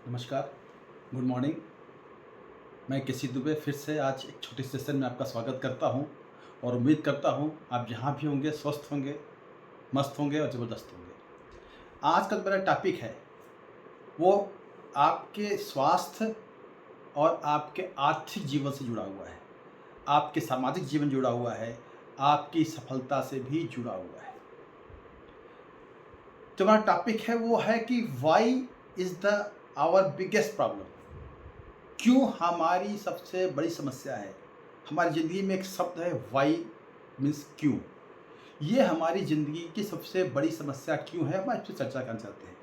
नमस्कार, good morning. मैं केसी दुबे फिर से आज एक छोटे सेशन में आपका स्वागत करता हूं और उम्मीद करता हूं आप जहां भी होंगे स्वस्थ होंगे, मस्त होंगे और ज़बरदस्त होंगे। आज का जो मेरा टॉपिक है वो आपके स्वास्थ्य और आपके आर्थिक जीवन से जुड़ा हुआ है, आपके सामाजिक जीवन जुड़ा हुआ है, आपकी सफलता से भी जुड़ा हुआ है। जो हमारा टॉपिक है वो है कि why is the our biggest problem. क्यों हमारी सबसे बड़ी समस्या है। हमारी ज़िंदगी में एक शब्द है वाई, मीन्स क्यों। ये हमारी ज़िंदगी की सबसे बड़ी समस्या क्यों है, हम इस पर चर्चा करना चाहते हैं।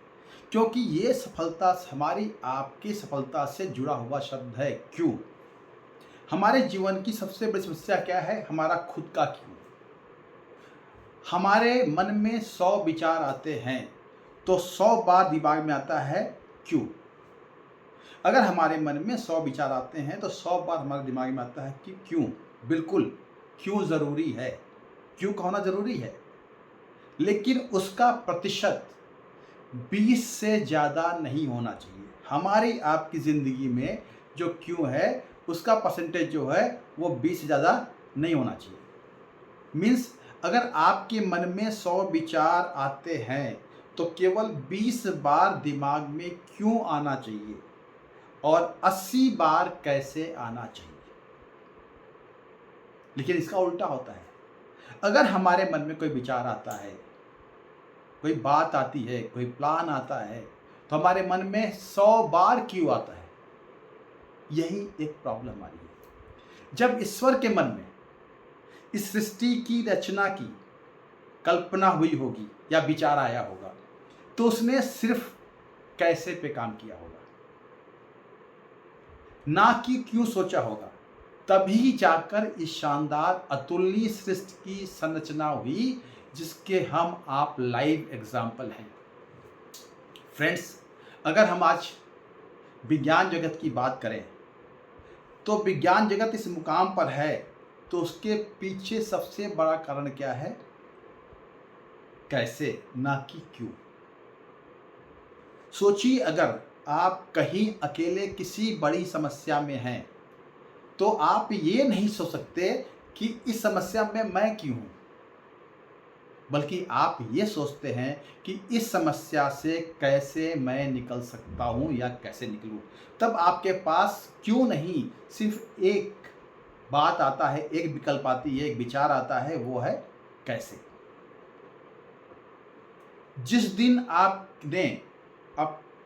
क्योंकि ये सफलता हमारी आपकी सफलता से जुड़ा हुआ शब्द है क्यों। हमारे जीवन की सबसे बड़ी समस्या क्या है, हमारा खुद का क्यों। हमारे मन में 100 विचार आते हैं तो 100 बार दिमाग में आता है क्यों। अगर हमारे मन में 100 विचार आते हैं तो 100 बार हमारे दिमाग में आता है कि क्यों। बिल्कुल, क्यों ज़रूरी है, क्यों का होना ज़रूरी है, लेकिन उसका प्रतिशत 20 से ज़्यादा नहीं होना चाहिए। हमारी आपकी ज़िंदगी में जो क्यों है उसका परसेंटेज जो है वो 20 से ज़्यादा नहीं होना चाहिए। मीन्स अगर आपके मन में 100 विचार आते हैं तो केवल 20 बार दिमाग में क्यों आना चाहिए और 80 बार कैसे आना चाहिए। लेकिन इसका उल्टा होता है। अगर हमारे मन में कोई विचार आता है, कोई बात आती है, कोई प्लान आता है, तो हमारे मन में 100 बार क्यों आता है। यही एक प्रॉब्लम हमारी है। जब ईश्वर के मन में इस सृष्टि की रचना की कल्पना हुई होगी या विचार आया होगा तो उसने सिर्फ कैसे पे काम किया होगा, ना कि क्यों सोचा होगा। तभी जाकर इस शानदार अतुलनीय सृष्टि की संरचना हुई जिसके हम आप लाइव एग्जाम्पल हैं। फ्रेंड्स, अगर हम आज विज्ञान जगत की बात करें तो विज्ञान जगत इस मुकाम पर है तो उसके पीछे सबसे बड़ा कारण क्या है, कैसे, ना कि क्यों। सोचिए, अगर आप कहीं अकेले किसी बड़ी समस्या में हैं तो आप ये नहीं सोच सकते कि इस समस्या में मैं क्यों हूं, बल्कि आप ये सोचते हैं कि इस समस्या से कैसे मैं निकल सकता हूं या कैसे निकलूं। तब आपके पास क्यों नहीं, सिर्फ एक बात आता है, एक विकल्प आती है, एक विचार आता है, वो है कैसे। जिस दिन आपने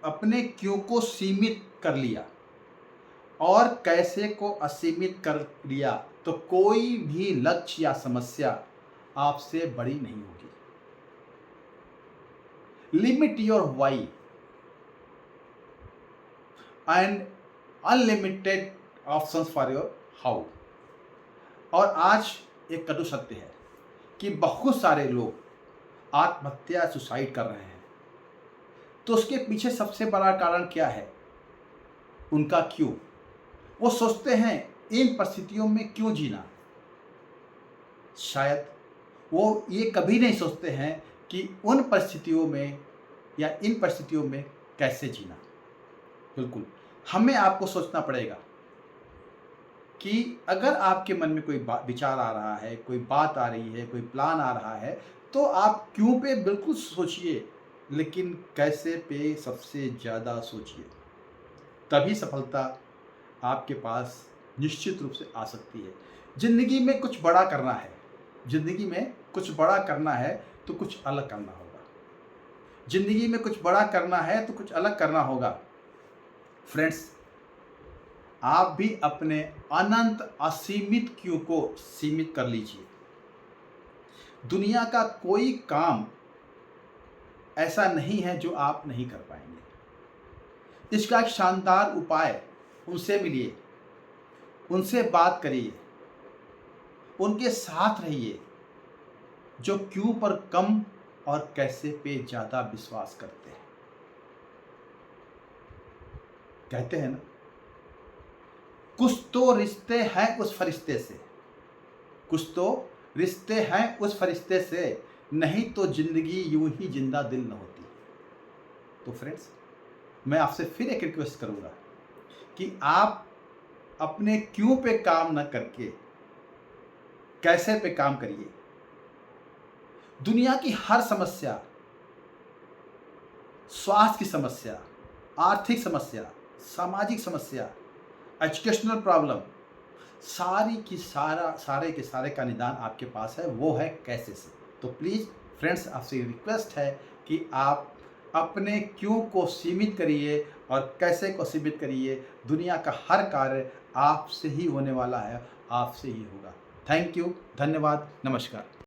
अपने क्यों को सीमित कर लिया और कैसे को असीमित कर लिया तो कोई भी लक्ष्य या समस्या आपसे बड़ी नहीं होगी। Limit your why and unlimited options for your how. और आज एक कटु सत्य है कि बहुत सारे लोग आत्महत्या सुसाइड कर रहे हैं। तो उसके पीछे सबसे बड़ा कारण क्या है, उनका क्यों। वो सोचते हैं इन परिस्थितियों में क्यों जीना। शायद वो ये कभी नहीं सोचते हैं कि उन परिस्थितियों में या इन परिस्थितियों में कैसे जीना। बिल्कुल, हमें आपको सोचना पड़ेगा कि अगर आपके मन में कोई विचार आ रहा है, कोई बात आ रही है, कोई प्लान आ रहा है, तो आप क्यों पे बिल्कुल सोचिए, लेकिन कैसे पे सबसे ज़्यादा सोचिए। तभी सफलता आपके पास निश्चित रूप से आ सकती है। ज़िंदगी में कुछ बड़ा करना है, ज़िंदगी में कुछ बड़ा करना है तो कुछ अलग करना होगा। ज़िंदगी में कुछ बड़ा करना है तो कुछ अलग करना होगा। फ्रेंड्स, आप भी अपने अनंत असीमित क्यों को सीमित कर लीजिए। दुनिया का कोई काम ऐसा नहीं है जो आप नहीं कर पाएंगे। इसका एक शानदार उपाय, उनसे मिलिए, उनसे बात करिए, उनके साथ रहिए जो क्यों पर कम और कैसे पे ज़्यादा विश्वास करते हैं। कहते हैं ना, कुछ तो रिश्ते हैं उस फरिश्ते से, कुछ तो रिश्ते हैं उस फरिश्ते से, नहीं तो जिंदगी यूं ही जिंदा दिल न होती। तो फ्रेंड्स, मैं आपसे फिर एक रिक्वेस्ट करूँगा कि आप अपने क्यों पे काम न करके कैसे पे काम करिए। दुनिया की हर समस्या, स्वास्थ्य की समस्या, आर्थिक समस्या, सामाजिक समस्या, एजुकेशनल प्रॉब्लम, सारी की सारे के सारे का निदान आपके पास है, वो है कैसे से। तो प्लीज़ फ्रेंड्स, आपसे रिक्वेस्ट है कि आप अपने क्यों को सीमित करिए और कैसे को सीमित करिए। दुनिया का हर कार्य आपसे ही होने वाला है, आपसे ही होगा। थैंक यू, धन्यवाद, नमस्कार।